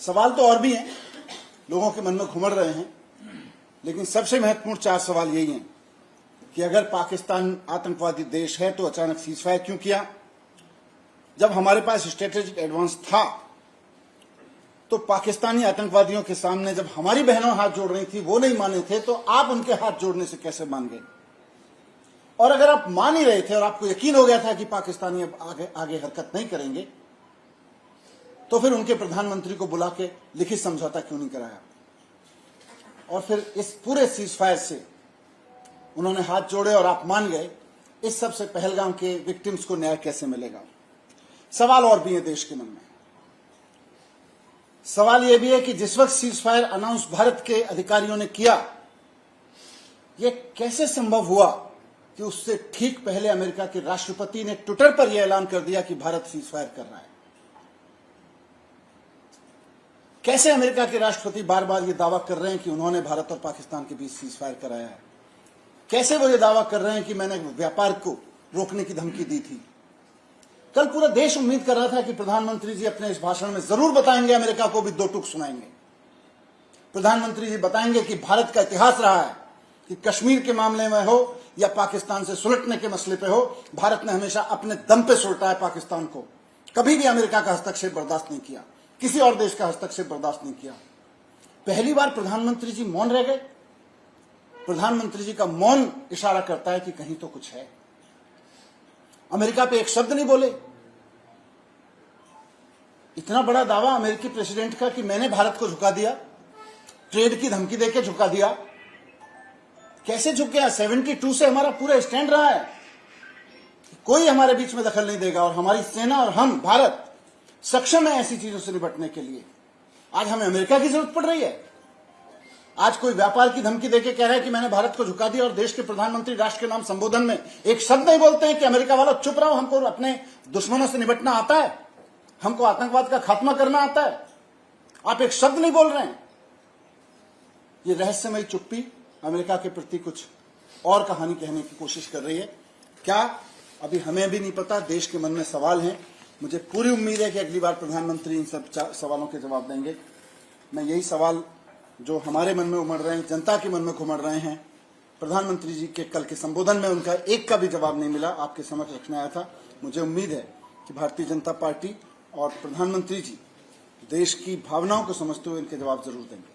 सवाल तो और भी हैं, लोगों के मन में घुमड़ रहे हैं, लेकिन सबसे महत्वपूर्ण 4 सवाल यही हैं कि अगर पाकिस्तान आतंकवादी देश है तो अचानक सीजफायर क्यों किया? जब हमारे पास स्ट्रेटेजिक एडवांस था तो पाकिस्तानी आतंकवादियों के सामने जब हमारी बहनों हाथ जोड़ रही थी वो नहीं माने थे, तो आप उनके हाथ जोड़ने से कैसे मान गए? और अगर आप मान ही रहे थे और आपको यकीन हो गया था कि पाकिस्तानी अब आगे हरकत नहीं करेंगे, तो फिर उनके प्रधानमंत्री को बुला के लिखित समझौता क्यों नहीं कराया? और फिर इस पूरे सीजफायर से उन्होंने हाथ जोड़े और आप मान गए। इस सबसे पहलगाम के विक्टिम्स को न्याय कैसे मिलेगा? सवाल और भी है देश के मन में। सवाल यह भी है कि जिस वक्त सीजफायर अनाउंस भारत के अधिकारियों ने किया, यह कैसे संभव हुआ कि उससे ठीक पहले अमेरिका के राष्ट्रपति ने ट्विटर पर यह ऐलान कर दिया कि भारत सीजफायर कर रहा है? कैसे अमेरिका के राष्ट्रपति बार बार यह दावा कर रहे हैं कि उन्होंने भारत और पाकिस्तान के बीच सीजफायर कराया है? कैसे वो ये दावा कर रहे हैं कि मैंने व्यापार को रोकने की धमकी दी थी? कल पूरा देश उम्मीद कर रहा था कि प्रधानमंत्री जी अपने इस भाषण में जरूर बताएंगे, अमेरिका को भी 2 टूक सुनाएंगे। प्रधानमंत्री जी बताएंगे कि भारत का इतिहास रहा है कि कश्मीर के मामले में हो या पाकिस्तान से सुलटने के मसले पे हो, भारत ने हमेशा अपने दम पे सुलटा है पाकिस्तान को। कभी भी अमेरिका का हस्तक्षेप बर्दाश्त नहीं किया, किसी और देश का हस्तक्षेप बर्दाश्त नहीं किया। पहली बार प्रधानमंत्री जी मौन रह गए। प्रधानमंत्री जी का मौन इशारा करता है कि कहीं तो कुछ है। अमेरिका पे एक शब्द नहीं बोले। इतना बड़ा दावा अमेरिकी प्रेसिडेंट का कि मैंने भारत को झुका दिया, ट्रेड की धमकी देके झुका दिया। कैसे झुक गया? 72 से हमारा पूरा स्टैंड रहा है, कोई हमारे बीच में दखल नहीं देगा और हमारी सेना और हम भारत सक्षम है ऐसी चीजों से निपटने के लिए। आज हमें अमेरिका की जरूरत पड़ रही है। आज कोई व्यापार की धमकी देके कह रहा है कि मैंने भारत को झुका दिया और देश के प्रधानमंत्री राष्ट्र के नाम संबोधन में एक शब्द नहीं बोलते हैं कि अमेरिका वालों चुप रहो, हमको अपने दुश्मनों से निपटना आता है, हमको आतंकवाद का खात्मा करना आता है। आप एक शब्द नहीं बोल रहे हैं। ये रहस्यमयी चुप्पी अमेरिका के प्रति कुछ और कहानी कहने की कोशिश कर रही है क्या? अभी हमें भी नहीं पता। देश के मन में सवाल हैं। मुझे पूरी उम्मीद है कि अगली बार प्रधानमंत्री इन सब सवालों के जवाब देंगे। मैं यही सवाल जो हमारे मन में उमड़ रहे हैं, जनता के मन में घुमड़ रहे हैं, प्रधानमंत्री जी के कल के संबोधन में उनका एक का भी जवाब नहीं मिला, आपके समक्ष रखने आया था। मुझे उम्मीद है कि भारतीय जनता पार्टी और प्रधानमंत्री जी देश की भावनाओं को समझते हुए इनके जवाब जरूर देंगे।